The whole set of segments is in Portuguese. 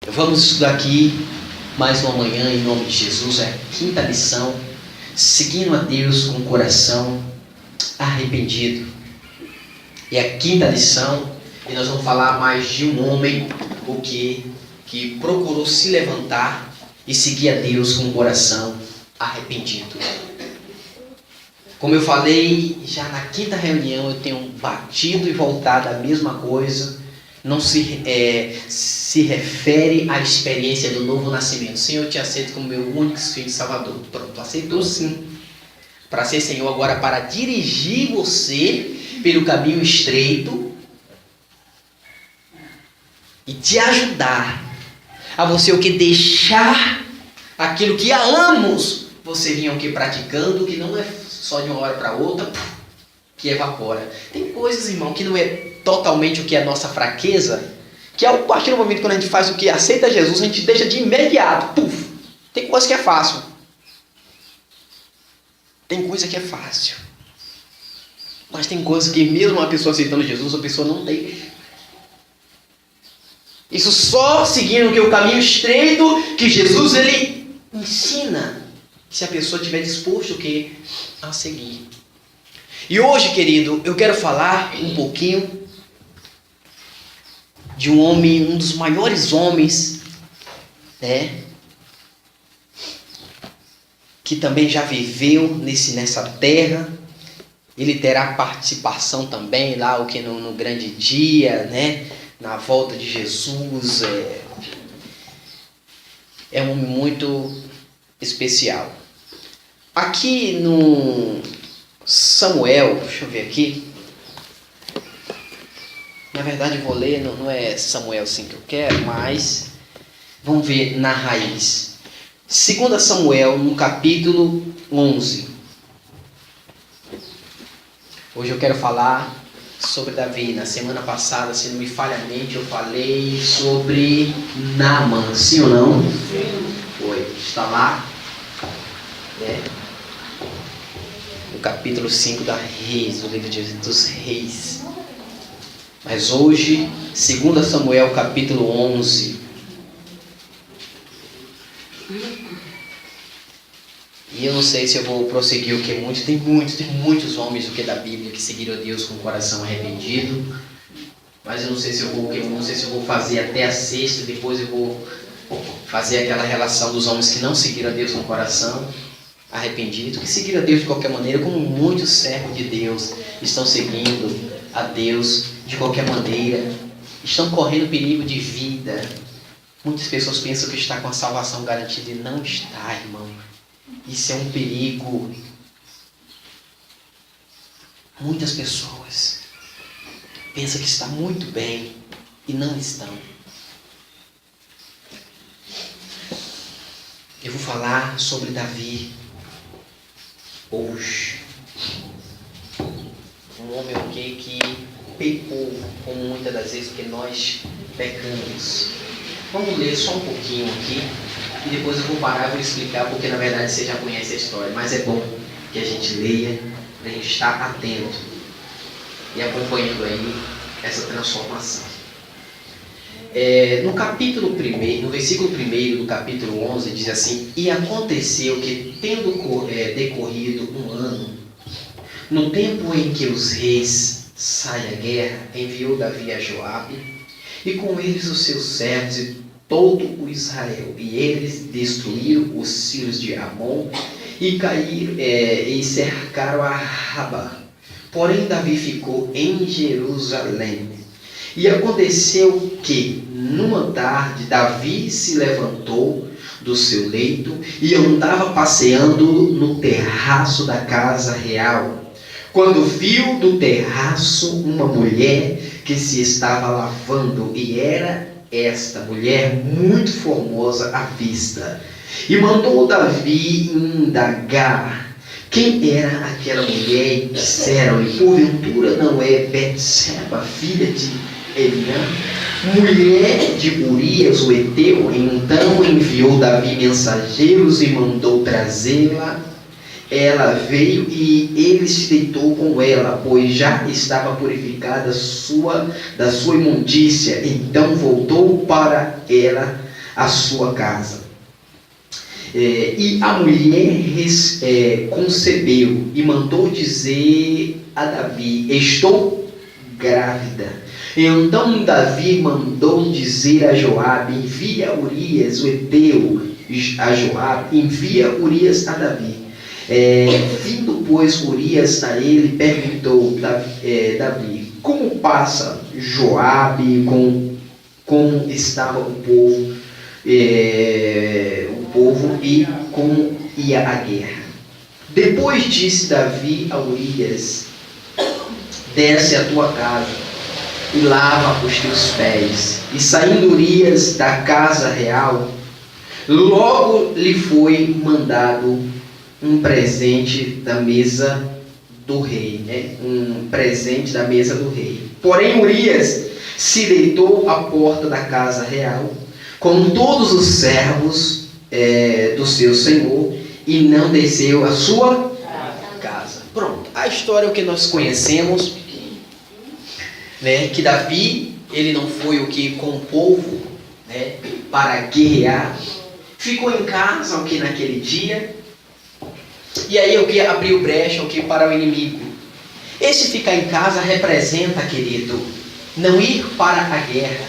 Vamos estudar aqui mais uma manhã em nome de Jesus, é a quinta lição, seguindo a Deus com o coração arrependido. E a quinta lição, e nós vamos falar mais de um homem que procurou se levantar e seguir a Deus com o coração arrependido. Como eu falei, já na quinta reunião eu tenho batido e voltado a mesma coisa. Não se refere à experiência do novo nascimento. Senhor, eu te aceito como meu único filho de Salvador. Pronto, aceitou sim. Para ser Senhor agora, para dirigir você pelo caminho estreito e te ajudar a você o que deixar aquilo que há anos você vinha o que praticando, que não é só de uma hora para outra que evapora. Tem coisas, irmão, que não é totalmente o que é a nossa fraqueza, que a partir do momento quando a gente faz o que aceita Jesus, a gente deixa de imediato. Puf. Tem coisa que é fácil. Tem coisa que é fácil. Mas tem coisa que mesmo uma pessoa aceitando Jesus, a pessoa não deixa. Isso só seguindo o caminho estreito que Jesus ele ensina, se a pessoa estiver disposto a seguir. E hoje, querido, eu quero falar um pouquinho de um homem, um dos maiores homens, que também já viveu nessa terra. Ele terá participação também lá no grande dia, na volta de Jesus. É um homem muito especial. Aqui no Samuel, deixa eu ver aqui. Na verdade, eu vou ler, não é Samuel assim que eu quero, mas vamos ver na raiz. 2 Samuel, no capítulo 11. Hoje eu quero falar sobre Davi. Na semana passada, se não me falha a mente, eu falei sobre Naaman. Sim ou não? Sim. Foi. Está lá. No capítulo 5 da Reis, do livro dos Reis. Mas hoje, 2 Samuel, capítulo 11. E eu não sei se eu vou prosseguir o que é muito. Tem muitos homens da Bíblia que seguiram a Deus com o coração arrependido. Mas eu não sei se eu vou fazer até a sexta, e depois eu vou fazer aquela relação dos homens que não seguiram a Deus com o coração arrependido, que seguiram a Deus de qualquer maneira, como muitos servos de Deus estão seguindo a Deus de qualquer maneira, estão correndo perigo de vida. Muitas pessoas pensam que está com a salvação garantida e não está, irmão. Isso é um perigo. Muitas pessoas pensam que está muito bem e não estão. Eu vou falar sobre Davi hoje. Um homem que pecou, como muitas das vezes que nós pecamos. Vamos ler só um pouquinho aqui e depois eu vou parar e vou explicar, porque na verdade você já conhece a história, mas é bom que a gente leia para a gente estar atento e acompanhando aí essa transformação. No versículo 1 do capítulo 11 diz assim: E aconteceu que, tendo decorrido um ano, no tempo em que os reis saem à guerra, enviou Davi a Joabe, e com eles os seus servos e todo o Israel. E eles destruíram os filhos de Amon e caíram e cercaram a Raba. Porém Davi ficou em Jerusalém. E aconteceu que, numa tarde, Davi se levantou do seu leito e andava passeando no terraço da casa real, quando viu do terraço uma mulher que se estava lavando, e era esta mulher muito formosa à vista. E mandou Davi indagar quem era aquela mulher, e disseram-lhe: porventura não é Betseba, filha de Eliã, mulher de Urias o Heteu? Então enviou Davi mensageiros e mandou trazê-la. Ela veio e ele se deitou com ela, pois já estava purificada da sua imundícia. Então voltou para ela a sua casa. E a mulher concebeu e mandou dizer a Davi: estou grávida. Então Davi mandou dizer a Joabe: envia Urias, o heteu, a Joabe, envia Urias a Davi. Vindo, pois, Urias a ele, perguntou Davi: como passa Joabe, como estava o povo e como ia a guerra. Depois disse Davi a Urias: desce a tua casa e lava os teus pés. E saindo Urias da casa real, logo lhe foi mandado um presente da mesa do rei, um presente da mesa do rei. Porém Urias se deitou à porta da casa real com todos os servos do seu senhor e não desceu à sua casa. Pronto, a história é o que nós conhecemos, que Davi, ele não foi o que com o povo, para guerrear, ficou em casa naquele dia, e aí o que abriu brecha para o inimigo. Esse ficar em casa representa, querido, não ir para a guerra,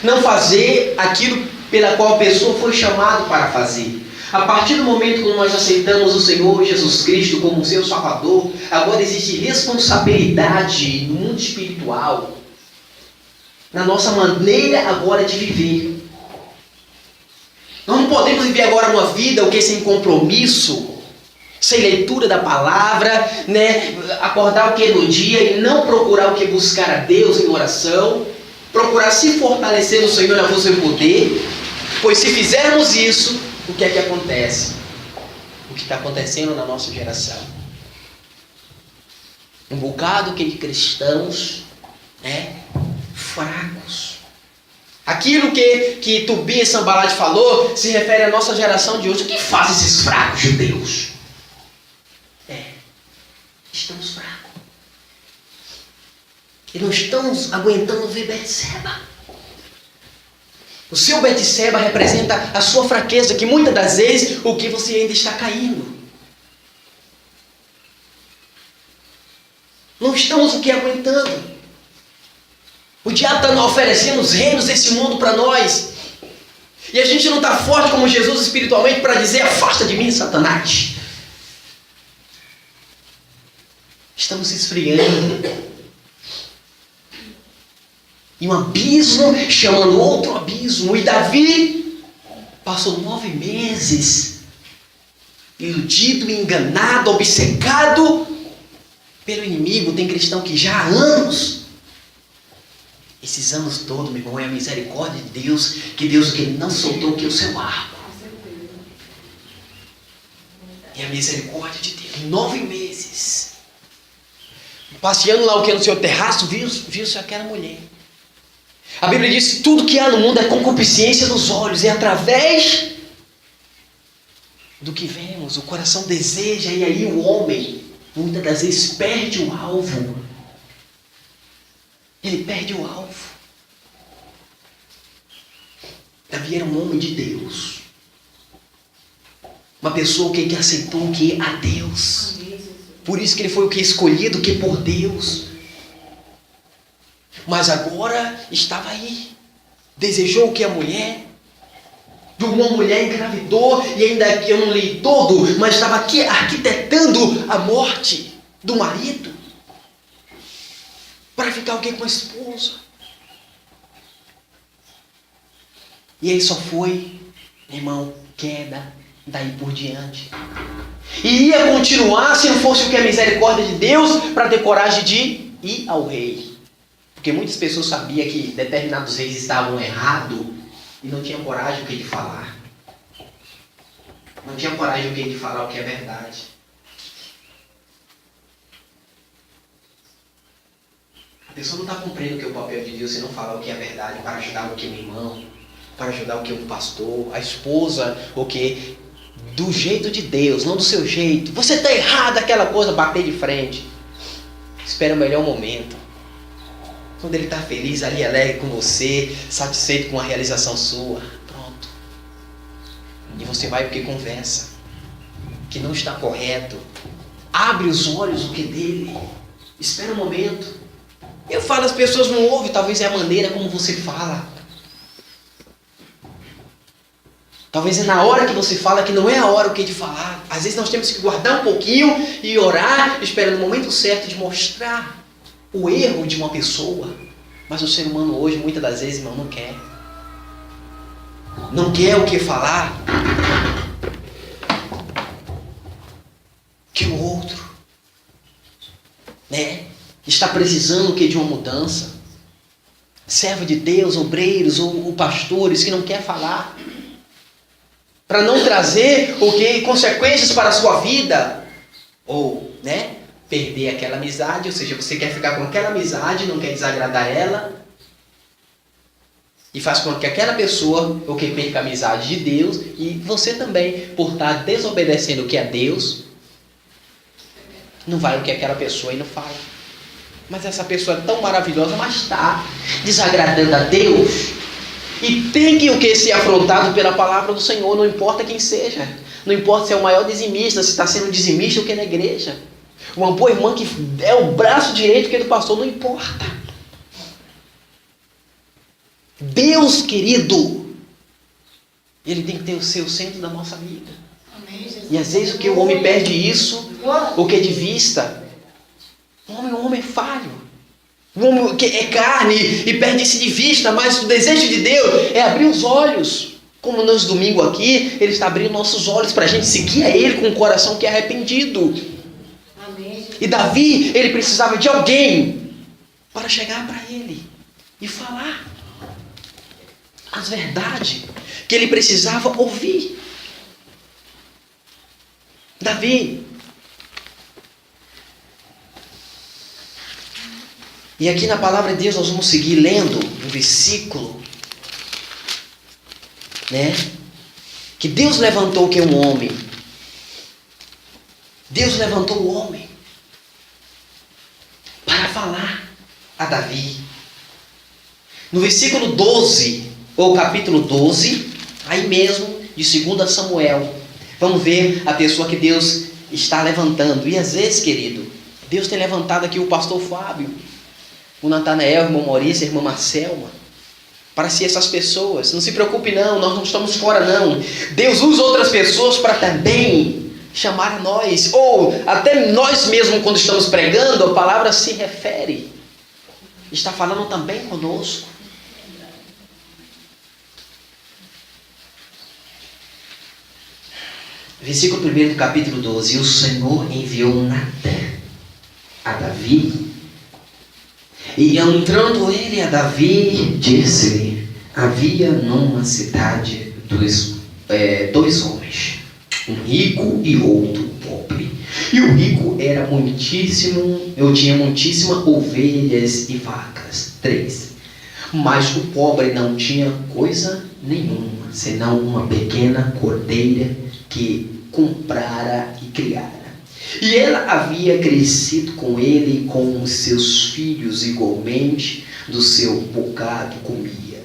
não fazer aquilo pela qual a pessoa foi chamada para fazer. A partir do momento que nós aceitamos o Senhor Jesus Cristo como seu Salvador, agora existe responsabilidade no mundo espiritual, na nossa maneira agora de viver. Nós não podemos viver agora uma vida sem compromisso, sem leitura da palavra, acordar no dia e não procurar buscar a Deus em oração, procurar se fortalecer no Senhor na força e poder, pois se fizermos isso, o que é que acontece? O que está acontecendo na nossa geração? Um bocado de cristãos fracos. Aquilo que Tobias Sanballat falou se refere à nossa geração de hoje. O que faz esses fracos judeus? Estamos fracos. E não estamos aguentando ver Betseba. O seu Betseba representa a sua fraqueza, que muitas das vezes o que você ainda está caindo. Não estamos aguentando. O diabo está oferecendo os reinos desse mundo para nós. E a gente não está forte como Jesus espiritualmente para dizer: afasta de mim, Satanás. Estamos se esfriando. E um abismo chamando outro abismo. E Davi passou 9 meses iludido, enganado, obcecado pelo inimigo. Tem cristão que já há anos, esses anos todos, meu irmão, é a misericórdia de Deus, que Deus que não soltou o seu arco. É a misericórdia de Deus. 9 meses. Passeando lá no seu terraço, viu-se aquela mulher. A Bíblia diz que tudo que há no mundo é concupiscência dos olhos. E através do que vemos, o coração deseja. E aí o homem, muitas das vezes, perde o alvo. Ele perde o alvo. Davi era um homem de Deus. Uma pessoa que aceitou o que? A Deus. Por isso que ele foi o que? Escolhido, o que? Por Deus. Mas agora estava aí. Desejou o que? A mulher. De uma mulher engravidou. E ainda eu não li todo, mas estava aqui arquitetando a morte do marido. Para ficar o que? Com a esposa. E aí só foi, irmão, queda daí por diante. E ia continuar se não fosse o que? A misericórdia de Deus, para ter coragem de ir ao rei. Porque muitas pessoas sabiam que determinados reis estavam errados e não tinham coragem de falar. Não tinham coragem de falar o que é verdade. A pessoa não está cumprindo o que é o papel de Deus se não falar o que é verdade, para ajudar o que é um irmão, para ajudar o que é um pastor, a esposa, o que do jeito de Deus, não do seu jeito. Você está errado, aquela coisa, bater de frente. Espera o melhor momento. Quando ele está feliz ali, alegre com você, satisfeito com a realização sua. Pronto. E você vai porque conversa, que não está correto. Abre os olhos o que dele. Espera um momento. Eu falo, as pessoas não ouvem, talvez é a maneira como você fala. Talvez é na hora que você fala que não é a hora o que de falar. Às vezes nós temos que guardar um pouquinho e orar, esperando o momento certo de mostrar o erro de uma pessoa. Mas o ser humano hoje, muitas das vezes, irmão, não quer. Não quer o que falar que o outro, né? Está precisando o que de uma mudança. Servo de Deus, obreiros ou pastores que não quer falar, para não trazer o que consequências para a sua vida, ou, né, perder aquela amizade, ou seja, você quer ficar com aquela amizade, não quer desagradar ela, e faz com que aquela pessoa, ou que perca a amizade de Deus, e você também, por estar desobedecendo o que é Deus, não vai o que aquela pessoa e não fala. Mas essa pessoa é tão maravilhosa, mas está desagradando a Deus. E tem que o que ser afrontado pela palavra do Senhor, não importa quem seja. Não importa se é o maior dizimista, se está sendo dizimista ou que é na igreja. Uma boa irmã que é o braço direito que é do pastor, não importa. Deus, querido, Ele tem que ter o seu centro da nossa vida. E às vezes o que o homem perde isso, o que é de vista. O homem é falho. O homem que é carne e perde isso de vista, mas o desejo de Deus é abrir os olhos. Como nesse domingo aqui, Ele está abrindo nossos olhos para a gente seguir a Ele com um coração que é arrependido. Amém. E Davi, ele precisava de alguém para chegar para ele e falar as verdades que ele precisava ouvir. Davi. E aqui na palavra de Deus nós vamos seguir lendo um versículo, né? Que Deus levantou o que? Um homem. Deus levantou o homem para falar a Davi. No versículo 12, ou capítulo 12, aí mesmo, de 2 Samuel, vamos ver a pessoa que Deus está levantando. E às vezes, querido, Deus tem levantado aqui o pastor Fábio, o Natanael, o irmão Maurício, a irmã Marcelma, para ser essas pessoas. Não se preocupe não, nós não estamos fora não. Deus usa outras pessoas para também chamar a nós, ou até nós mesmos quando estamos pregando, a palavra se refere, está falando também conosco. Versículo 1 do capítulo 12. E o Senhor enviou Natã a Davi, e entrando ele a Davi, disse-lhe: havia numa cidade dois homens, um rico e outro pobre. E o rico era tinha muitíssimas ovelhas e vacas, 3. Mas o pobre não tinha coisa nenhuma, senão uma pequena cordeira que comprara e criara. E ela havia crescido com ele e com os seus filhos igualmente, do seu bocado comia,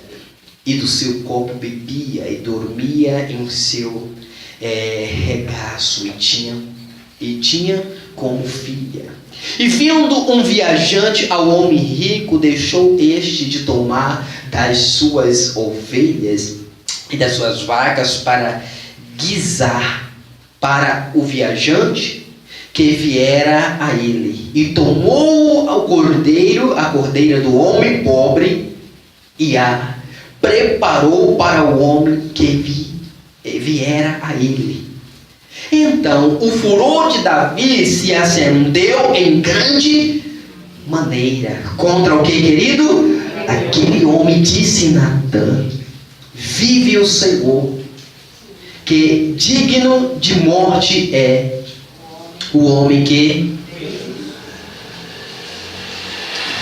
e do seu copo bebia, e dormia em seu regaço, e tinha como filha. E vindo um viajante ao homem rico, deixou este de tomar das suas ovelhas e das suas vacas para guisar para o viajante que viera a ele, e tomou a cordeira do homem pobre, e a preparou para o homem que viera a ele. Então o furor de Davi se acendeu em grande maneira contra o que, querido? Aquele homem. Disse Natã: vive o Senhor, que digno de morte é o homem que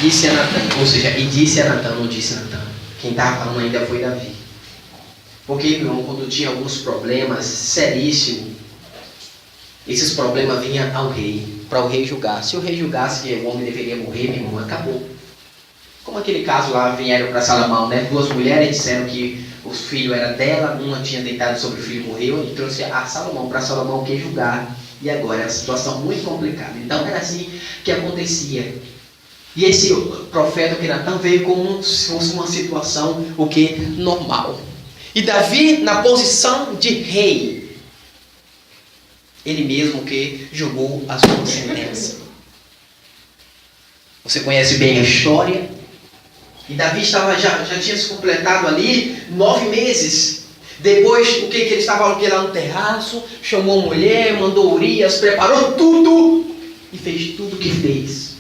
disse a Natã. Ou seja, e disse a Natã, não disse Natã. Quem estava falando ainda foi Davi. Porque, irmão, quando tinha alguns problemas seríssimos, esses problemas vinham ao rei, para o rei julgar. Se o rei julgasse que o homem deveria morrer, meu irmão, acabou. Como aquele caso lá, vieram para Salomão, né? 2 mulheres disseram que o filho era dela, uma tinha deitado sobre o filho e morreu, e trouxe a Salomão, para Salomão que julgar. E agora é uma situação muito complicada. Então era assim que acontecia. E esse profeta, que Natan, veio como se fosse uma situação o que? Normal. E Davi, na posição de rei, ele mesmo que julgou a sua sentença. Você conhece bem a história. E Davi já tinha se completado ali 9 meses. Depois, o que ele estava lá no terraço, chamou a mulher, mandou Urias, preparou tudo e fez tudo o que fez.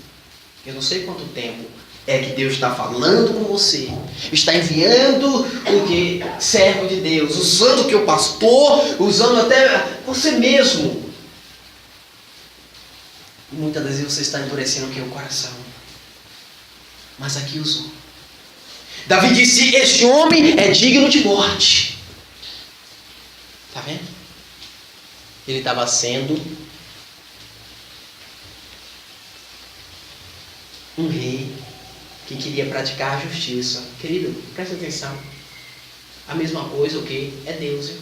Eu não sei quanto tempo é que Deus está falando com você, está enviando o que? Servo de Deus, usando o que o pastor, usando até você mesmo. E muitas das vezes você está endurecendo o que? O coração. Mas aqui usou. Davi disse: este homem é digno de morte. Está vendo? Ele estava sendo um rei que queria praticar a justiça. Querido, presta atenção. A mesma coisa o que? É Deus. Hein?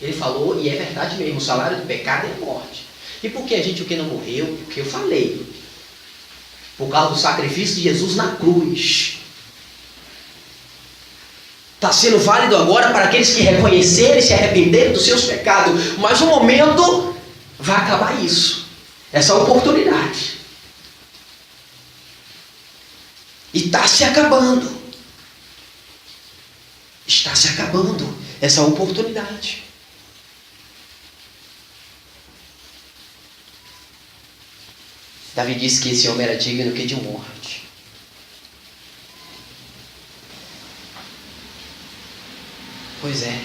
Ele falou, e é verdade mesmo, o salário do pecado é a morte. E por que a gente o que não morreu? Porque eu falei. Por causa do sacrifício de Jesus na cruz. Está sendo válido agora para aqueles que reconhecerem e se arrependerem dos seus pecados. Mas um momento vai acabar isso. Essa oportunidade. E está se acabando. Está se acabando essa oportunidade. Davi disse que esse homem era digno que de morte. Pois é.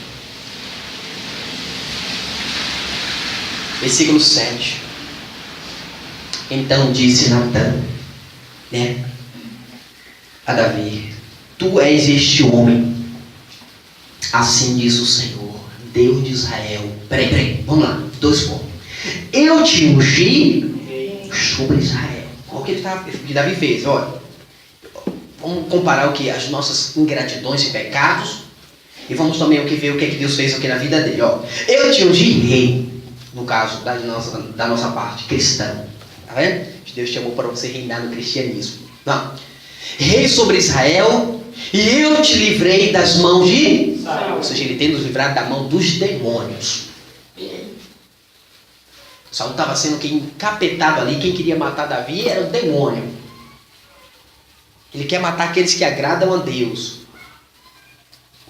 Versículo 7. Então disse Natan, a Davi: tu és este homem. Assim diz o Senhor, Deus de Israel. Peraí, vamos lá, 2 pontos. Eu te ungi sobre Israel. Olha o que Davi fez, olha. Vamos comparar o que? As nossas ingratidões e pecados. E vamos também ver o que Deus fez aqui na vida dele. Ó. Eu te ungi rei, no caso da nossa parte, cristão. Tá vendo? Deus te chamou para você reinar no cristianismo. Não. Rei sobre Israel, e eu te livrei das mãos de Saul. Ou seja, ele tem nos livrado da mão dos demônios. Saul estava sendo encapetado ali. Quem queria matar Davi era o demônio. Ele quer matar aqueles que agradam a Deus.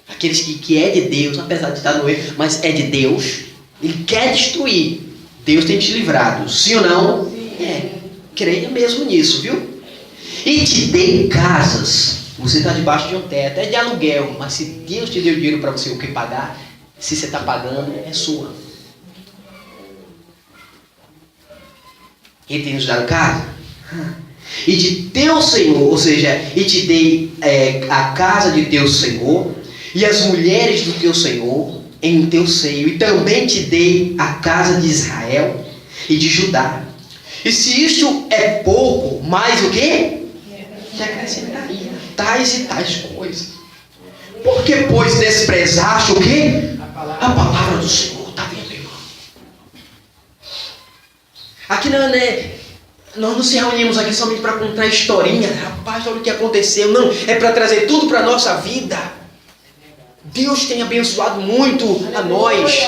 Aqueles que é de Deus, apesar de estar no erro, mas é de Deus. Ele quer destruir. Deus tem te livrado. Sim ou não? Sim. Creia mesmo nisso, viu? E te dei casas. Você está debaixo de um teto, é de aluguel. Mas se Deus te deu dinheiro para você o que pagar, se você está pagando, é sua. Ele tem nos dado casa. E de teu Senhor, ou seja, e te dei a casa de teu Senhor e as mulheres do teu Senhor em teu seio. E também te dei a casa de Israel e de Judá. E se isto é pouco, mais o quê? Te acrescentaria tais e tais coisas. Porque, pois, desprezaste o quê? A palavra do Senhor. Está vendo, irmão? Aqui não, né? Nós não se reunimos aqui somente para contar historinha. Rapaz, olha o que aconteceu. Não, é para trazer tudo para a nossa vida. Deus tem abençoado muito a nós.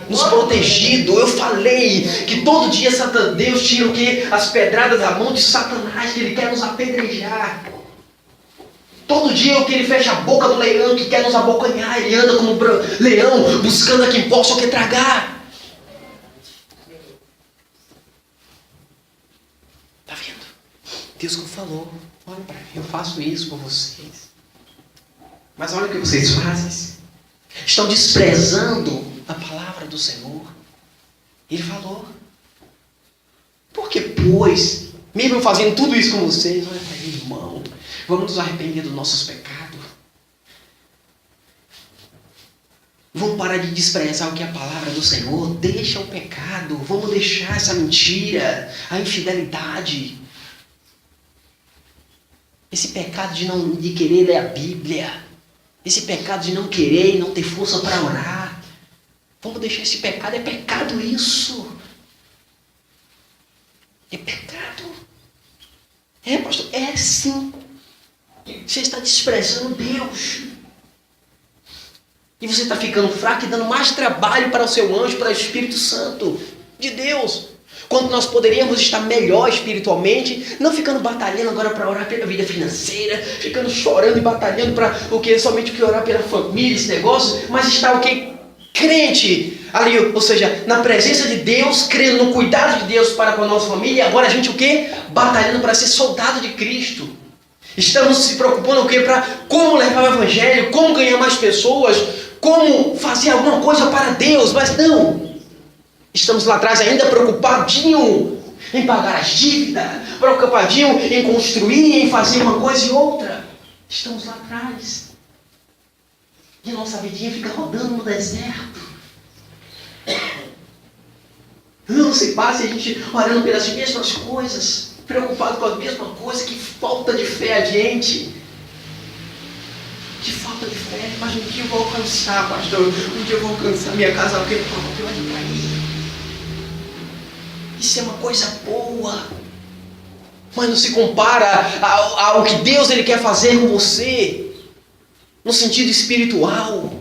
Nos protegido. Eu falei que todo dia Deus tira o quê? As pedradas da mão de Satanás, que ele quer nos apedrejar. Todo dia que ele fecha a boca do leão, que quer nos abocanhar. Ele anda como um leão, buscando a quem possa o que tragar. Tá vendo? Deus que falou: olha para mim, eu faço isso por vocês. Mas olha o que vocês fazem. Estão desprezando a palavra do Senhor. Ele falou. Porque, pois, mesmo fazendo tudo isso com vocês, olha para mim, irmão, vamos nos arrepender dos nossos pecados. Vamos parar de desprezar o que é a palavra do Senhor. Deixa o pecado. Vamos deixar essa mentira, a infidelidade. Esse pecado de querer ler a Bíblia. Esse pecado de não querer e não ter força para orar. Vamos deixar esse pecado. É pecado isso. É pecado. É, pastor, é sim. Você está desprezando Deus. E você está ficando fraco e dando mais trabalho para o seu anjo, para o Espírito Santo de Deus. Quando nós poderíamos estar melhor espiritualmente, não ficando batalhando agora para orar pela vida financeira, ficando chorando e batalhando para o que? Somente o que? Orar pela família, esse negócio, mas estar o que? Crente ali, ou seja, na presença de Deus, crendo no cuidado de Deus para com a nossa família, e agora a gente o que? Batalhando para ser soldado de Cristo. Estamos se preocupando o que? Para como levar o Evangelho, como ganhar mais pessoas, como fazer alguma coisa para Deus, mas não. Estamos lá atrás ainda preocupadinho em pagar as dívidas, preocupadinho em construir, em fazer uma coisa e outra. Estamos lá atrás. E a nossa vidinha fica rodando no deserto. Não se passa a gente orando pelas mesmas coisas, preocupado com as mesmas coisas, que falta de fé a gente. Que falta de fé, mas um dia eu vou alcançar, pastor. Um dia eu vou alcançar minha casa, porque eu olho para aí. Isso é uma coisa boa, mas não se compara ao que Deus ele quer fazer com você, no sentido espiritual.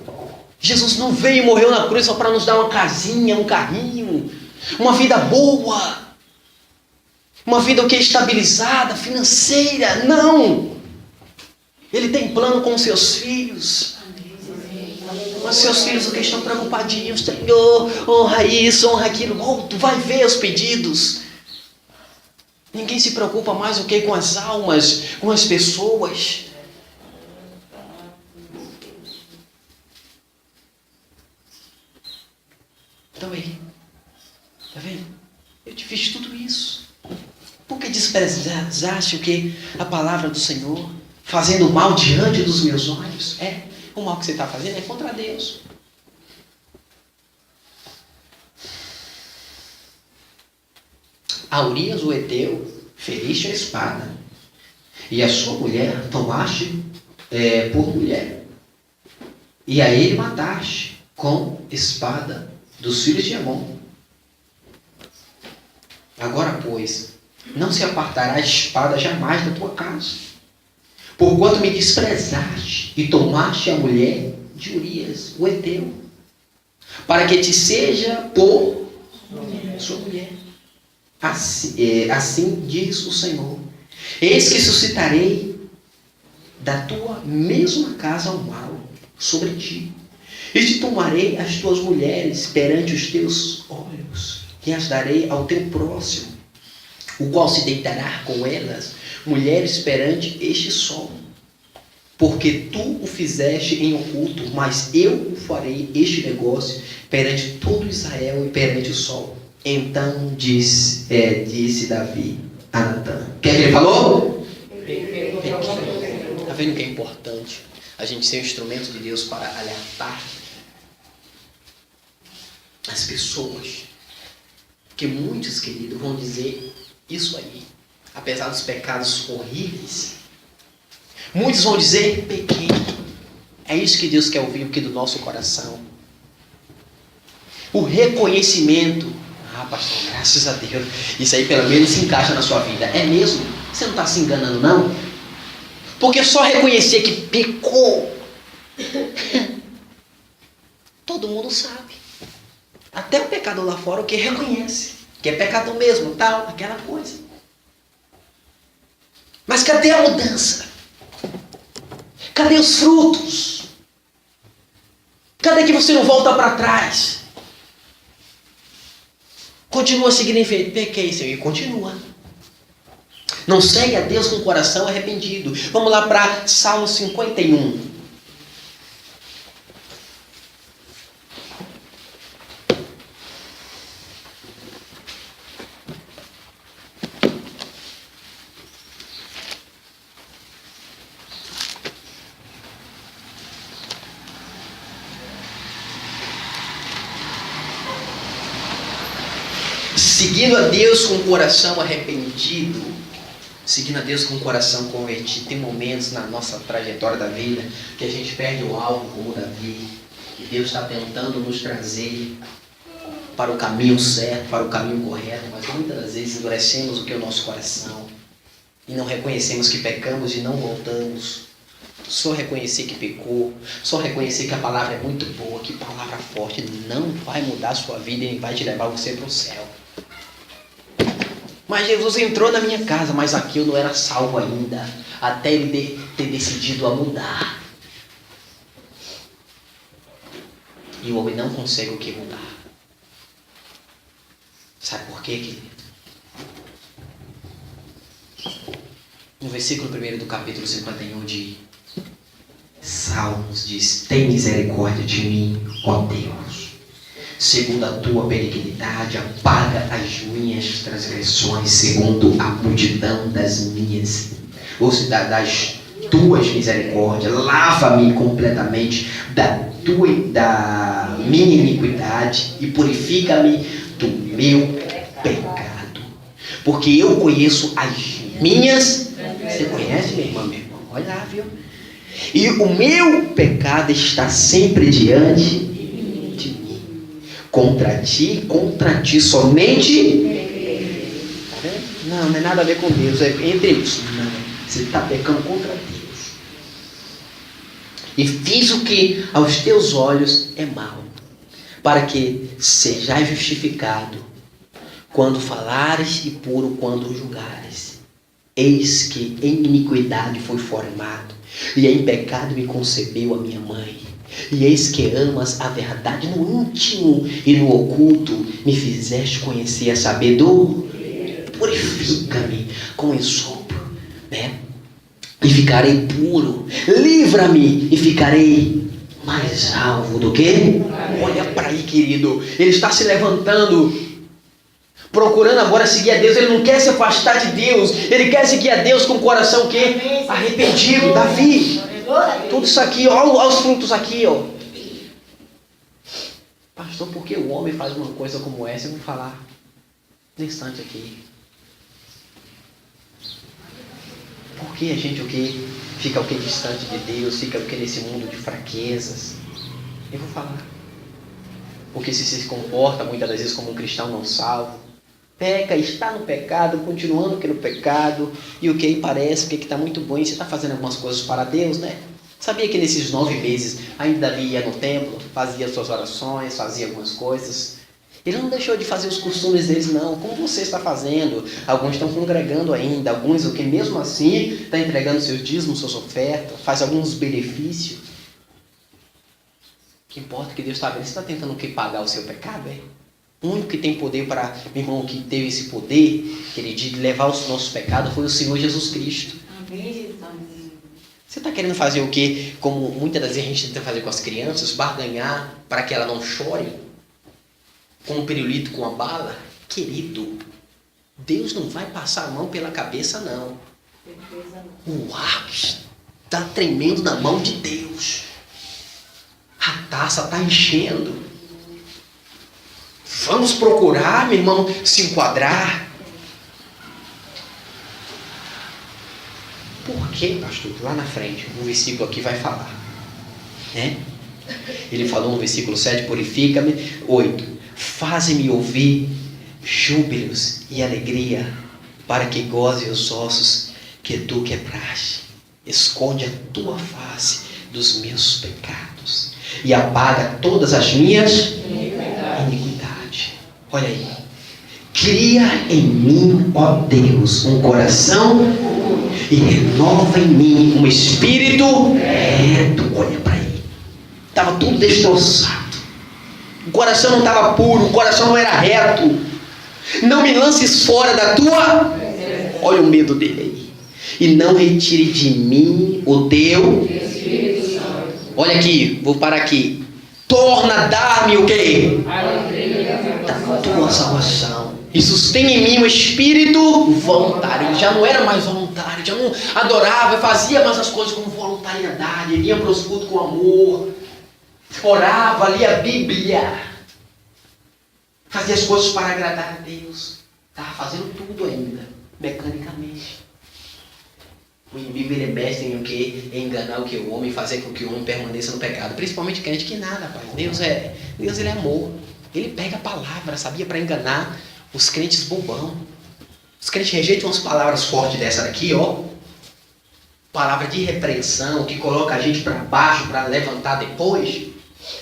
Jesus não veio e morreu na cruz só para nos dar uma casinha, um carrinho, uma vida boa, uma vida o que? Estabilizada, financeira. Não! Ele tem plano com os seus filhos. Mas seus filhos o que? Estão preocupadinhos. Senhor, honra isso, honra aquilo. Oh, tu vai ver os pedidos. Ninguém se preocupa mais o que? Com as almas, com as pessoas. Então aí, tá vendo? Eu te fiz tudo isso. Por que desprezaste o que? A palavra do Senhor, fazendo mal diante dos meus olhos? O mal que você está fazendo é contra Deus. A Urias, o Eteu, feriste a espada, e a sua mulher tomaste por mulher, e a ele mataste com espada dos filhos de Amon. Agora, pois, não se apartará a espada jamais da tua casa, porquanto me desprezaste e tomaste a mulher de Urias, o Eteu, para que te seja por sua mulher. Assim diz o Senhor: eis que suscitarei da tua mesma casa o mal sobre ti, e te tomarei as tuas mulheres perante os teus olhos, e as darei ao teu próximo, o qual se deitará com elas, mulheres perante este sol. Porque tu o fizeste em oculto, mas eu o farei este negócio perante todo Israel e perante o sol. Então disse Davi a Natã. O que ele falou? Está vendo que é importante a gente ser um instrumento de Deus para alertar as pessoas? Porque muitos, queridos, vão dizer isso aí, apesar dos pecados horríveis. Muitos vão dizer: pequei. É isso que Deus quer ouvir aqui do nosso coração. O reconhecimento. Pastor, graças a Deus. Isso aí pelo menos se encaixa na sua vida. É mesmo? Você não está se enganando, não? Porque só reconhecer que pecou, todo mundo sabe. Até o pecador lá fora o que reconhece, que é pecador mesmo, tal, aquela coisa. Mas cadê a mudança? Cadê os frutos? Cadê que você não volta para trás? Continua seguindo em frente. Pequei, Senhor, e continua. Não segue a Deus com o coração arrependido. Vamos lá para Salmo 51. Seguindo a Deus com o coração arrependido, seguindo a Deus com o coração convertido. Tem momentos na nossa trajetória da vida que a gente perde o alvo, como Davi, que Deus está tentando nos trazer para o caminho certo, para o caminho correto, mas muitas das vezes endurecemos o que é o nosso coração e não reconhecemos que pecamos e não voltamos. Só reconhecer que pecou, só reconhecer que a palavra é muito boa, que palavra forte não vai mudar a sua vida e vai te levar você para o céu. Mas Jesus entrou na minha casa, mas aqui eu não era salvo ainda, até ele ter decidido a mudar. E o homem não consegue o que mudar. Sabe por quê, querido? No versículo 1 do capítulo 51 de Salmos diz: tem misericórdia de mim, ó Deus, segundo a tua benignidade, apaga as minhas transgressões, segundo a multidão das minhas, ou seja, das tuas misericórdias, lava-me completamente da minha iniquidade e purifica-me do meu pecado, porque eu conheço as minhas. Você conhece, minha irmã, meu irmão? Olha lá, viu? E o meu pecado está sempre diante de mim. Contra ti somente. Não é nada a ver com Deus, é entre isso. Não, você está pecando contra Deus. E fiz o que aos teus olhos é mal, para que sejais justificado quando falares e puro quando julgares. Eis que em iniquidade fui formado, e em pecado me concebeu a minha mãe. E eis que amas a verdade no íntimo, e no oculto me fizeste conhecer a sabedoria. Purifica-me com esopo, né? E ficarei puro. Livra-me e ficarei mais alvo do que? Olha para aí, querido. Ele está se levantando, procurando agora seguir a Deus. Ele não quer se afastar de Deus. Ele quer seguir a Deus com o coração que arrependido. Davi, tudo isso aqui, olha os frutos aqui, ó. Pastor, por que o homem faz uma coisa como essa? Eu vou falar no instante aqui. Por que a gente fica distante de Deus? Fica nesse mundo de fraquezas? Eu vou falar. Porque se comporta muitas das vezes como um cristão não salvo, peca, está no pecado, continuando no pecado, e o que aí parece, o que está muito bom, e você está fazendo algumas coisas para Deus, né? Sabia que nesses 9 meses, ainda Davi ia no templo, fazia suas orações, fazia algumas coisas. Ele não deixou de fazer os costumes deles, não, como você está fazendo. Alguns estão congregando ainda, alguns, o que mesmo assim, está entregando seus dízimos, suas ofertas, faz alguns benefícios. O que importa é que Deus está vendo, você está tentando o que? Pagar o seu pecado, é? O único que tem poder para, meu irmão, que teve esse poder, aquele dia de levar os nossos pecados, foi o Senhor Jesus Cristo. Amém. Você está querendo fazer o quê? Como muitas das vezes a gente tenta fazer com as crianças, barganhar para que ela não chore, com um pirulito, com uma bala? Querido, Deus não vai passar a mão pela cabeça, não. O arco está tremendo na mão de Deus. A taça está enchendo. Vamos procurar, meu irmão, se enquadrar. Por quê, pastor? Lá na frente, um versículo aqui vai falar, né? Ele falou no versículo 7, purifica-me. 8, faze-me ouvir júbilos e alegria, para que goze os ossos que tu quebraste. Esconde a tua face dos meus pecados e apaga todas as minhas iniquidades. Olha aí. Cria em mim, ó Deus, um coração e renova em mim um espírito reto. Olha para aí. Estava tudo destroçado. O coração não estava puro, o coração não era reto. Não me lances fora da tua. Olha o medo dele aí. E não retire de mim o teu Espírito Santo. Olha aqui, vou parar aqui. Torna a dar-me o quê? Da tua salvação. E sustém em mim um espírito voluntário. Ele já não era mais voluntário, já não adorava, fazia mais as coisas com voluntariedade. Ele ia para os cultos com amor, orava, lia a Bíblia, fazia as coisas para agradar a Deus. Estava fazendo tudo ainda, mecanicamente. O inimigo ele é mestre em o quê? Em enganar o que? O homem, fazer com que o homem permaneça no pecado. Principalmente crente que nada, pai. Deus ele é amor. Ele pega a palavra, sabia, para enganar os crentes bobão. Os crentes rejeitam umas palavras fortes dessa daqui, ó. Palavra de repreensão, que coloca a gente para baixo, para levantar depois.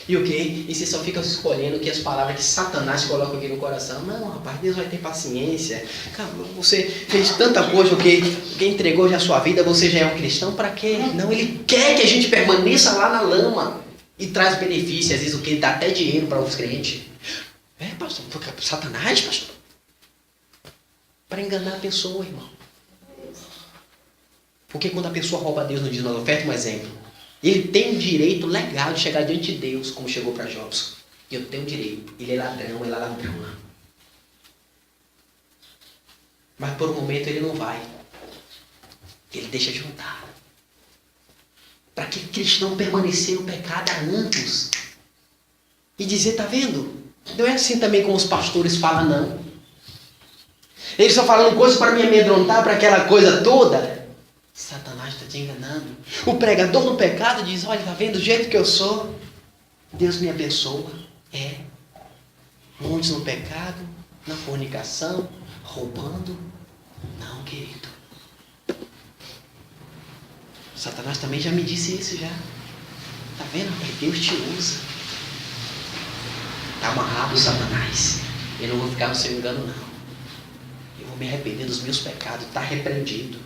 E o quê? E você só fica escolhendo que as palavras que Satanás coloca aqui no coração. Não, rapaz, Deus vai ter paciência. Cara, você fez tanta coisa, o que entregou já a sua vida, você já é um cristão, para quê? Não, ele quer que a gente permaneça lá na lama. E traz benefícios, às vezes o que? Ele dá até dinheiro para os crentes. Pastor, Satanás, pastor? Para enganar a pessoa, irmão. Porque quando a pessoa rouba a Deus no dízimo da oferta, um exemplo, ele tem um direito legal de chegar diante de Deus, como chegou para Jobs. Eu tenho direito. Ele é ladrão, ele é ladrão. Mas por um momento ele não vai. Ele deixa juntar. Para que cristão permanecer no pecado há anos. E dizer, tá vendo? Não é assim também como os pastores falam, não. Eles estão falando coisas para me amedrontar, para aquela coisa toda. Satanás está te enganando. O pregador no pecado diz, olha, tá vendo do jeito que eu sou? Deus me abençoa. Muitos no pecado, na fornicação, roubando. Não, querido. Satanás também já me disse isso já. Tá vendo? Deus te usa. Tá amarrado, Satanás. Eu não vou ficar no seu engano, não. Eu vou me arrepender dos meus pecados. Está repreendido.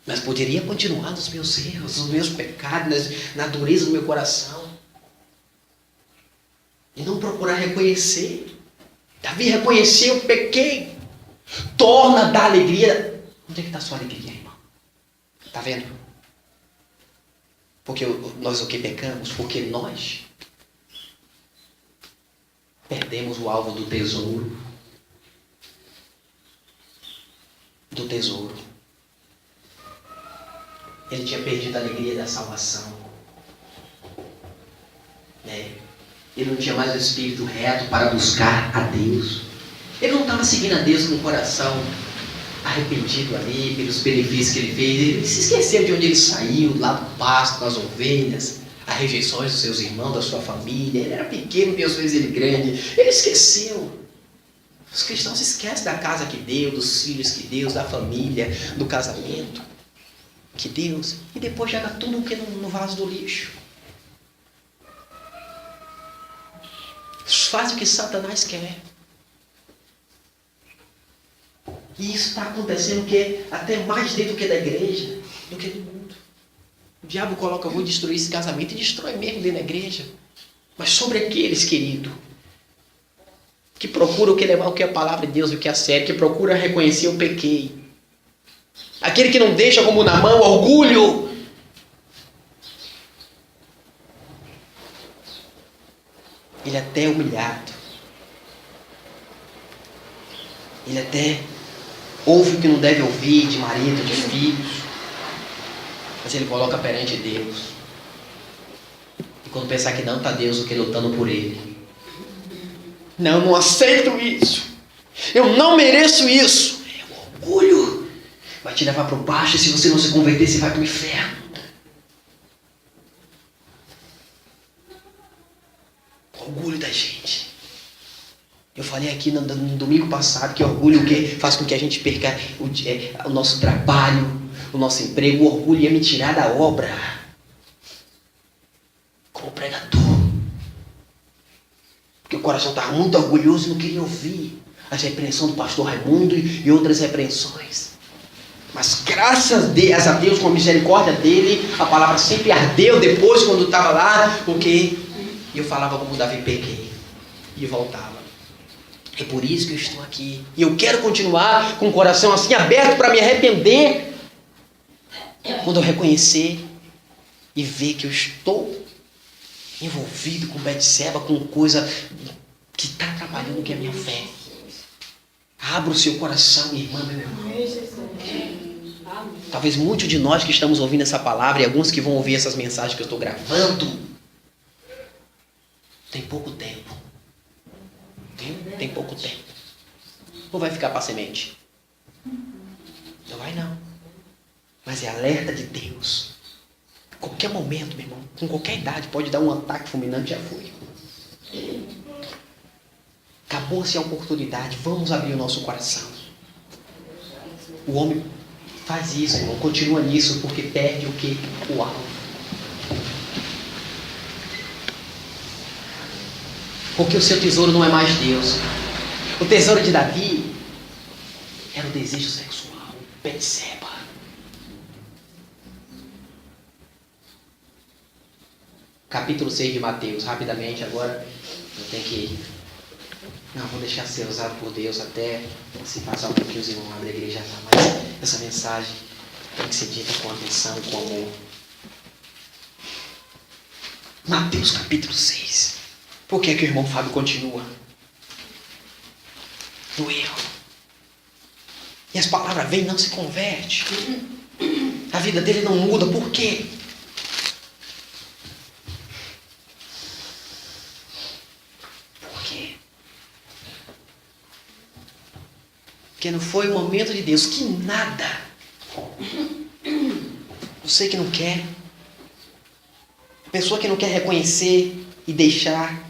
Mas poderia continuar nos meus erros, nos meus pecados, na dureza do meu coração. E não procurar reconhecer. Davi reconheceu, pequei. Torna da alegria. Onde é que está a sua alegria, irmão? Está vendo? Porque nós o que pecamos? Porque nós perdemos o alvo do tesouro. Do tesouro. Ele tinha perdido a alegria da salvação. Ele não tinha mais o espírito reto para buscar a Deus. Ele não estava seguindo a Deus com o coração arrependido ali pelos benefícios que ele fez. Ele se esqueceu de onde ele saiu, lá do pasto, com as ovelhas, as rejeições dos seus irmãos, da sua família. Ele era pequeno, Deus fez ele grande. Ele esqueceu. Os cristãos se esquecem da casa que deu, dos filhos que deu, da família, do casamento que Deus, e depois joga tudo no vaso do lixo. Faz o que Satanás quer. E isso está acontecendo até mais dentro do que da igreja, do que do mundo. O diabo coloca, eu vou destruir esse casamento, e destrói mesmo dentro da igreja. Mas sobre aqueles, querido, que procuram levar o que é a palavra de Deus, o que é a sério, que procura reconhecer o pequei. Aquele que não deixa como na mão, orgulho. Ele até é humilhado. Ele até ouve o que não deve ouvir de marido, de filhos. Mas ele coloca perante Deus. E quando pensar que não, está Deus o que lutando por ele. Não aceito isso. Eu não mereço isso. É o orgulho. Vai te levar para o baixo, e se você não se converter, você vai para o inferno. Orgulho da gente. Eu falei aqui no domingo passado que orgulho faz com que a gente perca o nosso trabalho, o nosso emprego. O orgulho ia me tirar da obra. Como pregador. Porque o coração estava muito orgulhoso e não queria ouvir as repreensões do pastor Raimundo e outras repreensões. Mas graças a Deus, com a misericórdia dele, a palavra sempre ardeu depois, quando estava lá, porque eu falava como Davi, pequei, e voltava. É por isso que eu estou aqui. E eu quero continuar com o coração assim aberto para me arrepender. Quando eu reconhecer e ver que eu estou envolvido com Betseba, com coisa que está atrapalhando que é a minha fé. Abra o seu coração, irmã, meu irmão. Talvez muitos de nós que estamos ouvindo essa palavra e alguns que vão ouvir essas mensagens que eu estou gravando, tem pouco tempo. Tem pouco tempo. Ou vai ficar para semente? vai não. Mas é alerta de Deus. Qualquer momento, meu irmão, com qualquer idade, pode dar um ataque fulminante, já foi. Acabou-se a oportunidade, vamos abrir o nosso coração. O homem faz isso, irmão, continua nisso, porque perde o quê? O alvo. Porque o seu tesouro não é mais Deus. O tesouro de Davi era o desejo sexual, Betseba. Capítulo 6 de Mateus, rapidamente agora, eu tenho que ir. Não, vou deixar ser usado por Deus até se passar um pouquinho, os irmãos da igreja já, mas essa mensagem tem que ser dita com atenção, com amor. Mateus capítulo 6. Por que que o irmão Fábio continua no erro? E as palavras vêm e não se converte. A vida dele não muda. Por quê? Por quê? Porque não foi o momento de Deus. Que nada. Você que não quer. Pessoa que não quer reconhecer e deixar.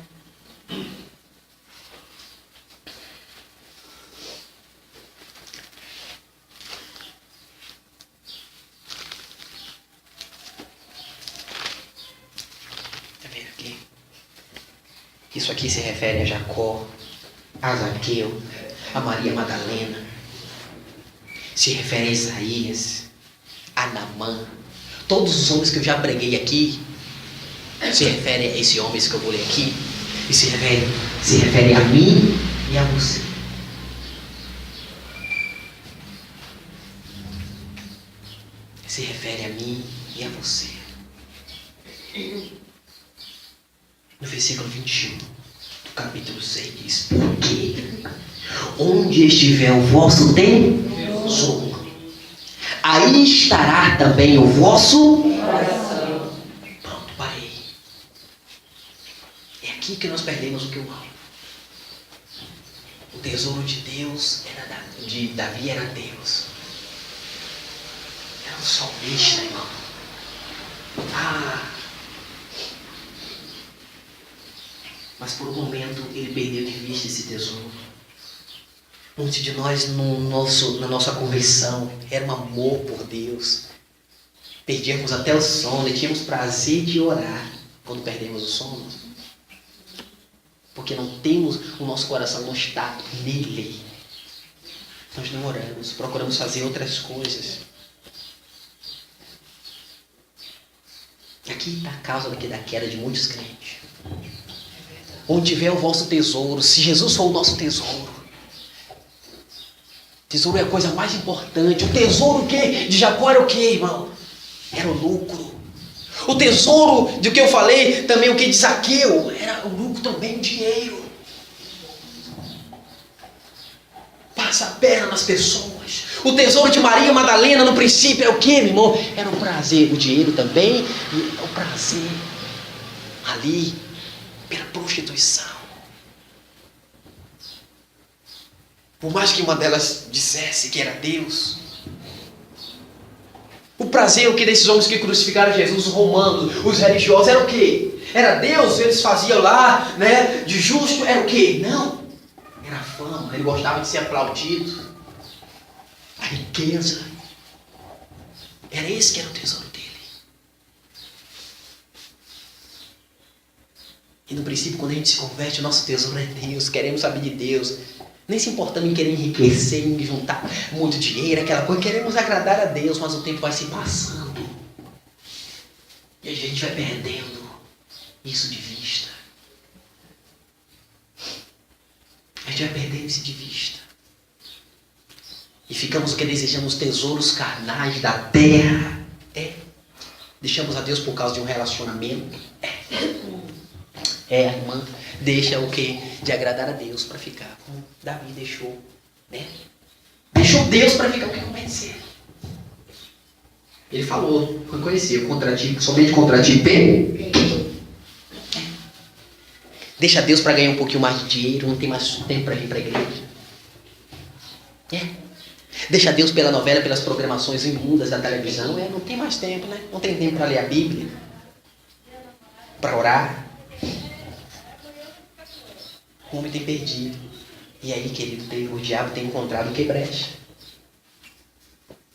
Isso aqui se refere a Jacó, a Zaqueu, a Maria Madalena. Se refere a Isaías, a Naamã. Todos os homens que eu já preguei aqui se refere a esses homens que eu vou ler aqui. E se refere a mim e a você. Se refere a mim e a você. No versículo 21 do capítulo 6 diz: porque onde estiver o vosso tesouro, aí estará também o vosso coração. Pronto, parei. É aqui que nós perdemos o que eu amo. O tesouro de Deus de Davi era Deus. Era um salmista, irmão. Mas por um momento ele perdeu de vista esse tesouro. Muitos de nós na nossa conversão era um amor por Deus. Perdíamos até o sono e tínhamos prazer de orar quando perdemos o sono. Porque não temos, o nosso coração não está nele. Nós não oramos, procuramos fazer outras coisas. Aqui está a causa da queda de muitos crentes. Onde tiver o vosso tesouro, se Jesus for o nosso tesouro. Tesouro é a coisa mais importante. O tesouro o quê? De Jacó era o quê, irmão? Era o lucro. O tesouro de que eu falei também o que de Zaqueu era o lucro também, o dinheiro. Passa a perna nas pessoas. O tesouro de Maria Madalena no princípio era o quê, meu irmão? Era o prazer, o dinheiro também e o prazer ali pela prostituição. Por mais que uma delas dissesse que era Deus, o prazer, o que desses homens que crucificaram Jesus, os romanos, os religiosos, era o quê? Era Deus, eles faziam lá, né, de justo, era o quê? Não, era a fama, ele gostava de ser aplaudido, a riqueza, era esse que era o tesouro dele. E no princípio, quando a gente se converte, o nosso tesouro é Deus, queremos saber de Deus. Nem se importando em querer enriquecer, em juntar muito dinheiro, aquela coisa. Queremos agradar a Deus, mas o tempo vai se passando. E a gente vai perdendo isso de vista. A gente vai perdendo isso de vista. E ficamos o que desejamos, tesouros carnais da terra. Deixamos a Deus por causa de um relacionamento. A irmã deixa o que? De agradar a Deus para ficar como Davi deixou, né? Deixou Deus para ficar o que conhecer. Ele falou, reconheceu, somente contra ti pequei. Deixa Deus para ganhar um pouquinho mais de dinheiro, não tem mais tempo para vir para a igreja. Deixa Deus pela novela, pelas programações imundas da televisão. Não tem mais tempo, né? Não tem tempo para ler a Bíblia, para orar. O homem tem perdido. E aí, querido, o diabo tem encontrado o que brecha.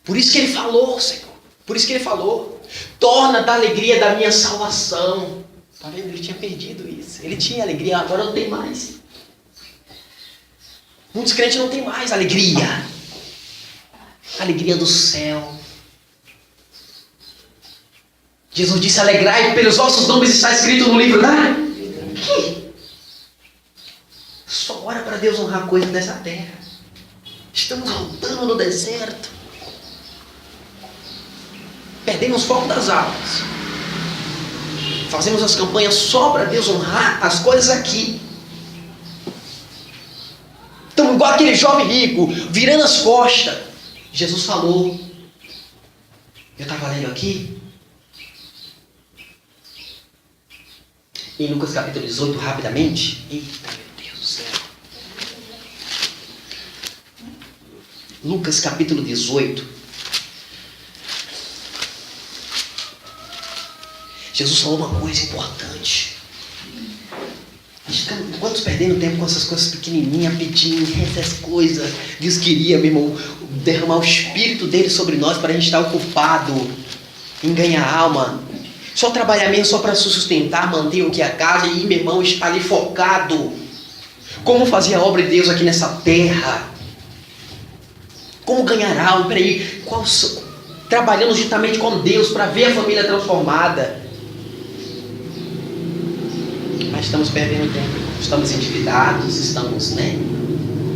Por isso que ele falou, Senhor. Por isso que ele falou. Torna da alegria da minha salvação. Tá vendo? Ele tinha perdido isso. Ele tinha alegria, agora não tem mais. Muitos crentes não têm mais alegria. Alegria do céu. Jesus disse: alegrai pelos vossos nomes, está escrito no livro da... Que? Só ora para Deus honrar coisas dessa terra. Estamos rodando no deserto. Perdemos foco das aulas. Fazemos as campanhas só para Deus honrar as coisas aqui. Estamos igual aquele jovem rico, virando as costas. Jesus falou. Eu estava lendo aqui. Em Lucas capítulo 18, rapidamente. Eita, meu Deus do céu. Lucas capítulo 18. Jesus falou uma coisa importante. Quantos perdendo tempo com essas coisas pequenininhas, pedindo essas coisas? Deus queria, meu irmão, derramar o Espírito dele sobre nós para a gente estar ocupado em ganhar alma. Só trabalhar mesmo só para sustentar, manter o que é a casa e, meu irmão, estar ali focado. Como fazer a obra de Deus aqui nessa terra? Como ganhar alma? Peraí, trabalhando juntamente com Deus para ver a família transformada. Mas estamos perdendo tempo. Estamos endividados, estamos,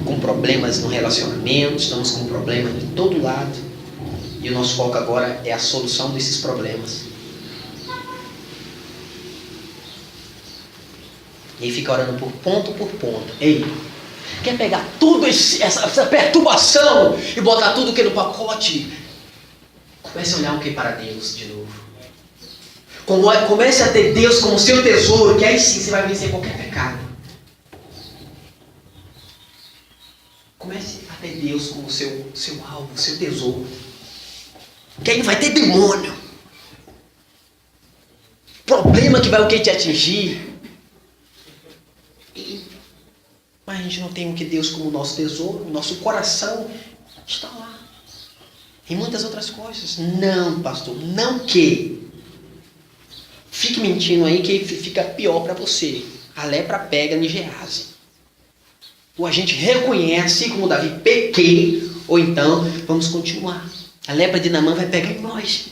com problemas no relacionamento, estamos com problemas de todo lado. E o nosso foco agora é a solução desses problemas. E aí fica orando por ponto. Ei, quer pegar tudo essa perturbação e botar tudo que no pacote? Comece a olhar o que para Deus de novo. Comece a ter Deus como seu tesouro, que aí sim você vai vencer qualquer pecado. Comece a ter Deus como seu alvo, seu tesouro. Que aí não vai ter demônio. Problema que vai o que te atingir. Mas a gente não tem o que Deus como nosso tesouro, o nosso coração está lá. E muitas outras coisas. Não, pastor, não que. Fique mentindo aí que fica pior para você. A lepra pega em Gease. Ou a gente reconhece como Davi, pequei, ou então vamos continuar. A lepra de Naamã vai pegar em nós.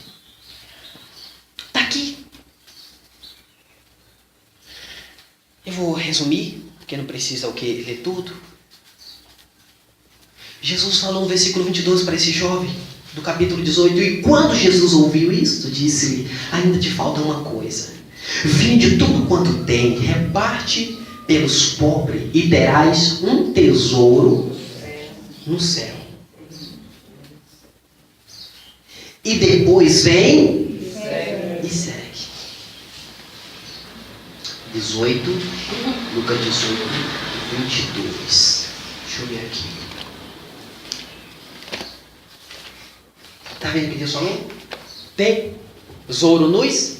Está aqui. Eu vou resumir, porque não precisa ler tudo. Jesus falou no versículo 22 para esse jovem, do capítulo 18. E quando Jesus ouviu isto, disse-lhe: ainda te falta uma coisa. Vinde tudo quanto tem, reparte pelos pobres, e terás um tesouro no céu. E depois vem e segue. 18, Lucas 18, 22. Deixa eu ver aqui. Está vendo o que Deus falou? Tesouro nos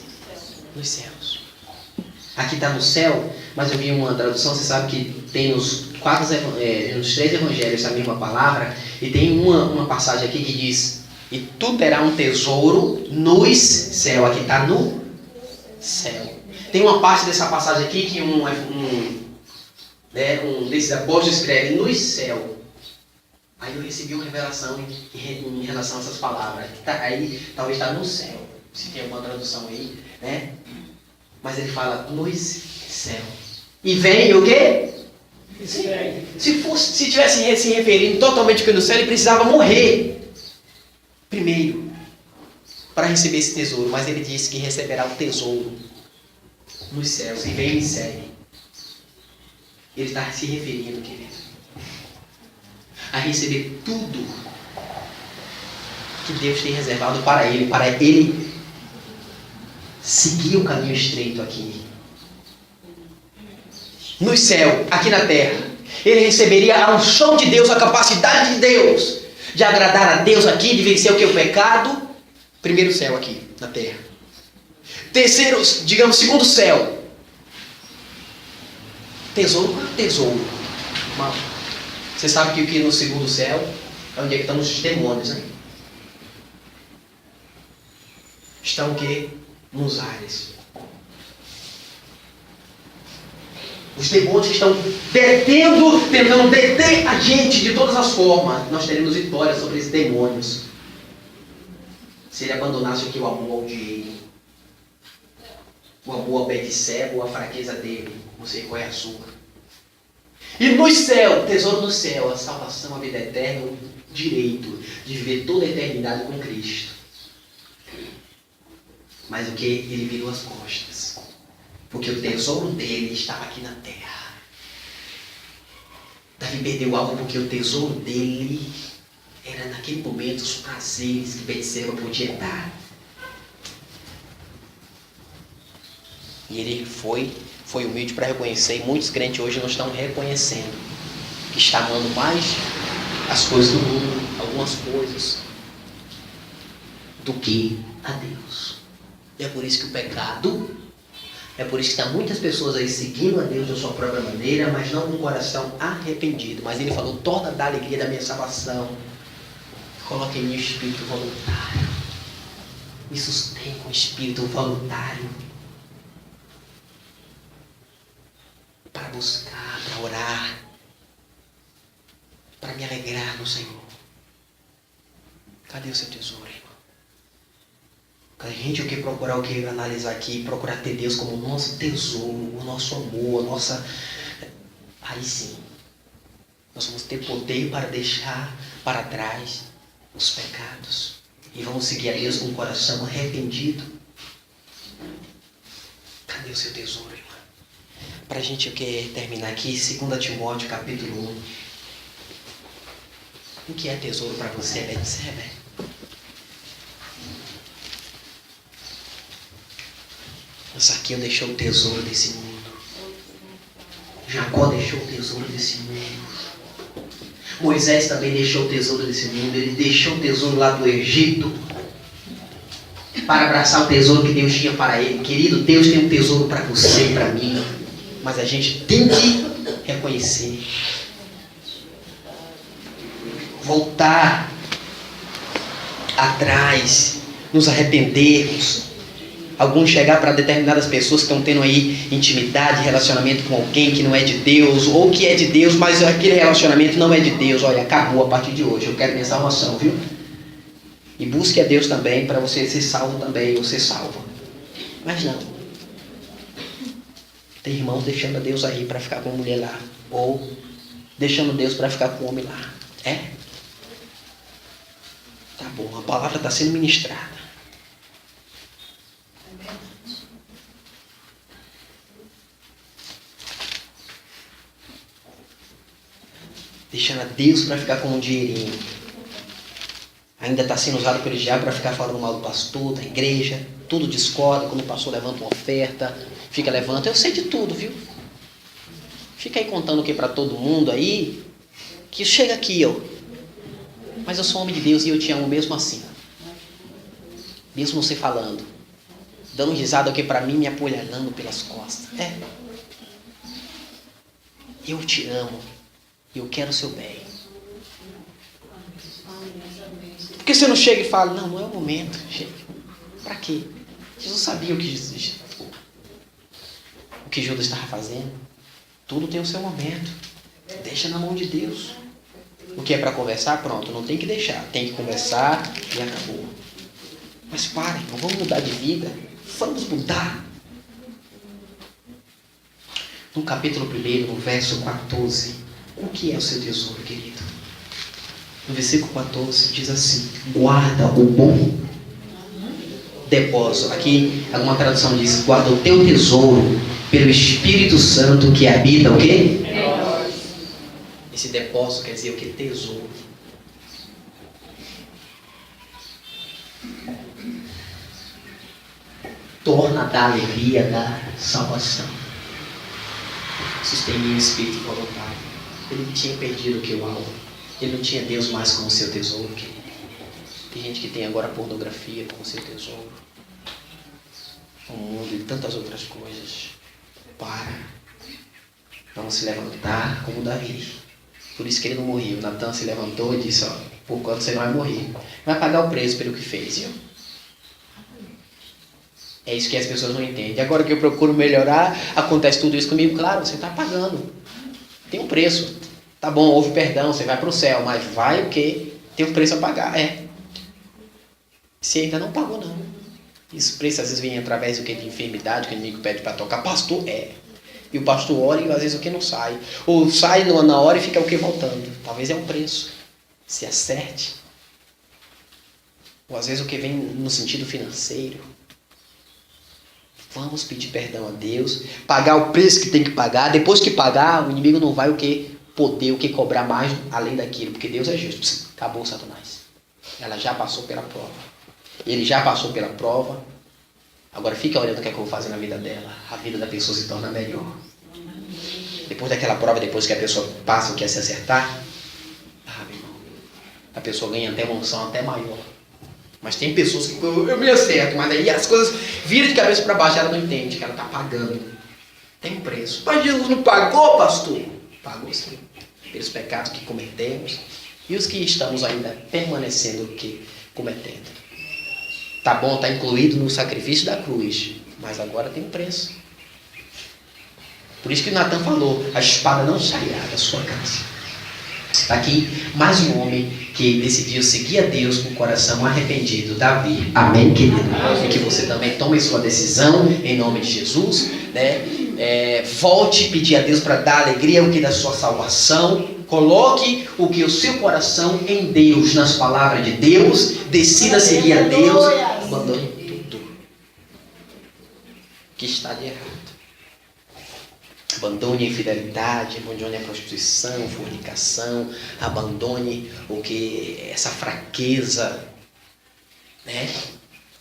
céus. Aqui está no céu, mas eu vi uma tradução, você sabe que tem nos 3 evangelhos a mesma palavra, e tem uma passagem aqui que diz: e tu terás um tesouro nos céus. Aqui está no céu. Tem uma parte dessa passagem aqui que um desses apóstolos escreve nos céus. Aí eu recebi uma revelação em relação a essas palavras. Aí talvez está no céu, se tem alguma tradução aí, Mas ele fala nos céus. E vem o quê? Se tivesse se referindo totalmente ao que no céu, ele precisava morrer primeiro para receber esse tesouro. Mas ele disse que receberá o tesouro nos céus. E vem e segue. Ele está se referindo, querido, a receber tudo que Deus tem reservado para ele seguir o caminho estreito aqui. No céu, aqui na terra, ele receberia a unção de Deus, a capacidade de Deus de agradar a Deus aqui, de vencer o que? O pecado. Primeiro céu aqui, na terra. Terceiro, digamos, segundo céu. Tesouro, qual é o tesouro? Irmão, você sabe que aqui no segundo céu é onde é que estão os demônios, né? Estão o quê? Nos ares. Os demônios que estão tentando deter a gente de todas as formas. Nós teremos vitória sobre esses demônios. Se ele abandonasse aqui o amor ao dinheiro, o amor ao Betseba, ou a fraqueza dele, você recolhe a sua. E no céu, tesouro no céu, a salvação, a vida eterna, o direito de viver toda a eternidade com Cristo. Mas o que? Ele virou as costas. Porque o tesouro dele estava aqui na terra. Davi perdeu o alvo porque o tesouro dele era naquele momento os prazeres que Betseba podia dar. E ele foi humilde para reconhecer, e muitos crentes hoje não estão reconhecendo que está amando mais as coisas do mundo, algumas coisas, do que a Deus. E é por isso que o pecado, é por isso que está muitas pessoas aí seguindo a Deus da sua própria maneira, mas não com o coração arrependido. Mas ele falou, torna da alegria da minha salvação. Coloque em mim o espírito voluntário. Me sustém com o espírito voluntário. Para buscar, para orar, para me alegrar no Senhor. Cadê o seu tesouro, irmão? A gente o que procurar, o que analisar aqui, procurar ter Deus como o nosso tesouro, o nosso amor, a nossa... Aí sim, nós vamos ter poder para deixar para trás os pecados. E vamos seguir a Deus com o coração arrependido. Cadê o seu tesouro, irmão? Para a gente terminar aqui, 2 Timóteo capítulo 1. O que é tesouro para você, Betseba? Zaqueu deixou o tesouro desse mundo. Jacó deixou o tesouro desse mundo. Moisés também deixou o tesouro desse mundo. Ele deixou o tesouro lá do Egito para abraçar o tesouro que Deus tinha para ele. Querido, Deus tem um tesouro para você e para mim. Mas a gente tem que reconhecer. Voltar atrás. Nos arrependermos. Alguns chegar para determinadas pessoas que estão tendo aí intimidade, relacionamento com alguém que não é de Deus, ou que é de Deus, mas aquele relacionamento não é de Deus. Olha, acabou a partir de hoje. Eu quero minha salvação, viu? E busque a Deus também para você ser salvo também, ou ser salva. Mas não. Tem irmãos deixando a Deus aí para ficar com a mulher lá. Ou deixando Deus para ficar com o homem lá. É? Tá bom, a palavra está sendo ministrada. Deixando a Deus para ficar com um dinheirinho. Ainda está sendo usado pelo diabo para ficar falando mal do pastor, da igreja. Tudo discorda, quando o pastor levanta uma oferta, fica levantando. Eu sei de tudo, viu? Fica aí contando o que para todo mundo aí, que chega aqui, ó. Mas eu sou homem de Deus e eu te amo mesmo assim. Mesmo você falando. Dando risada aqui para mim, me apoiando pelas costas. É. Eu te amo. Eu quero o seu bem. Por que você não chega e fala, não é o momento. Chega. Para quê? Jesus sabia o que Judas estava fazendo. Tudo tem o seu momento. Deixa na mão de Deus. O que é para conversar, pronto. Não tem que deixar. Tem que conversar e acabou. Mas parem, não vamos mudar de vida. Vamos mudar. No capítulo 1, no verso 14... O que é o seu tesouro, querido? No versículo 14 diz assim: guarda o bom depósito. Aqui alguma tradução diz: guarda o teu tesouro pelo Espírito Santo que habita o quê? Esse depósito quer dizer o que? Tesouro. Torna da alegria da salvação. Sustém o espírito voluntário. Ele tinha perdido o que? O alvo. Ele não tinha Deus mais como seu tesouro, querido. Tem gente que tem agora a pornografia como seu tesouro. O mundo e tantas outras coisas. Vamos se levantar como Davi. Por isso que ele não morreu. Natan se levantou e disse, ó, por quanto você não vai morrer. Vai pagar o preço pelo que fez, viu? É isso que as pessoas não entendem. Agora que eu procuro melhorar, acontece tudo isso comigo. Claro, você está pagando. Tem um preço. Tá bom, houve perdão, você vai para o céu. Mas vai o quê? Tem um preço a pagar, Você ainda não pagou, não. Esse preço às vezes vem através do que? De enfermidade, que o inimigo pede para tocar. Pastor, E o pastor ora e às vezes o que não sai. Ou sai na hora e fica o que voltando. Talvez é um preço. Se acerte. Ou às vezes o que vem no sentido financeiro. Vamos pedir perdão a Deus. Pagar o preço que tem que pagar. Depois que pagar, o inimigo não vai poder cobrar mais além daquilo. Porque Deus é justo. Acabou, Satanás. Ela já passou pela prova. Ele já passou pela prova. Agora fica olhando o que é que eu vou fazer na vida dela. A vida da pessoa se torna melhor. Depois daquela prova, depois que a pessoa passa o que é se acertar, meu irmão, a pessoa ganha até uma unção até maior. Mas tem pessoas que eu me acerto, mas aí as coisas viram de cabeça para baixo, ela não entende que ela está pagando. Tem um preço. Mas Jesus não pagou, pastor? Pagou sim. Pelos pecados que cometemos e os que estamos ainda permanecendo cometendo. Tá bom, está incluído no sacrifício da cruz, mas agora tem um preço. Por isso que Natan falou, a espada não sairá da sua casa. Está aqui mais um homem que decidiu seguir a Deus com o coração arrependido, Davi. Amém, querido? E que você também tome sua decisão em nome de Jesus, volte a pedir a Deus para dar alegria ao que da sua salvação. Coloque o seu coração em Deus, nas palavras de Deus. Decida seguir a Deus. Abandone tudo que está de errado. Abandone a infidelidade, abandone a prostituição, fornicação, abandone essa fraqueza,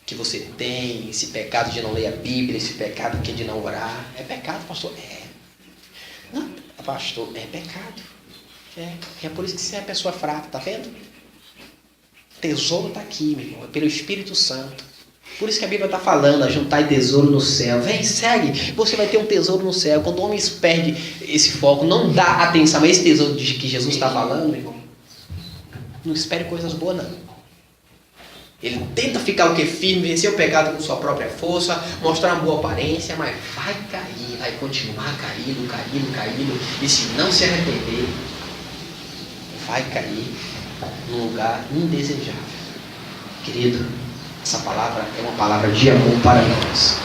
que você tem, esse pecado de não ler a Bíblia, esse pecado de não orar. É pecado, pastor? Não, pastor, é pecado. É por isso que você é pessoa fraca, tá vendo? O tesouro está aqui, meu irmão, é pelo Espírito Santo. Por isso que a Bíblia está falando, juntai tesouro no céu. Vem, segue, você vai ter um tesouro no céu. Quando o homem perde esse foco, não dá atenção a esse tesouro de que Jesus está falando, meu irmão, não espere coisas boas, não. Ele tenta ficar firme, vencer o pecado com sua própria força, mostrar uma boa aparência, mas vai cair, vai continuar caindo, e se não se arrepender, vai cair num lugar indesejável. Querido, essa palavra é uma palavra de amor para nós.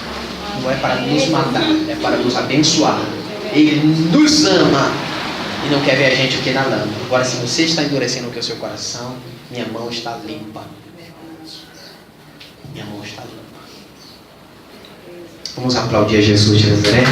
Não é para nos matar, é para nos abençoar. Ele nos ama e não quer ver a gente na lama. Agora, se você está endurecendo o seu coração, minha mão está limpa. Minha mão está limpa. Vamos aplaudir a Jesus de Nazaré.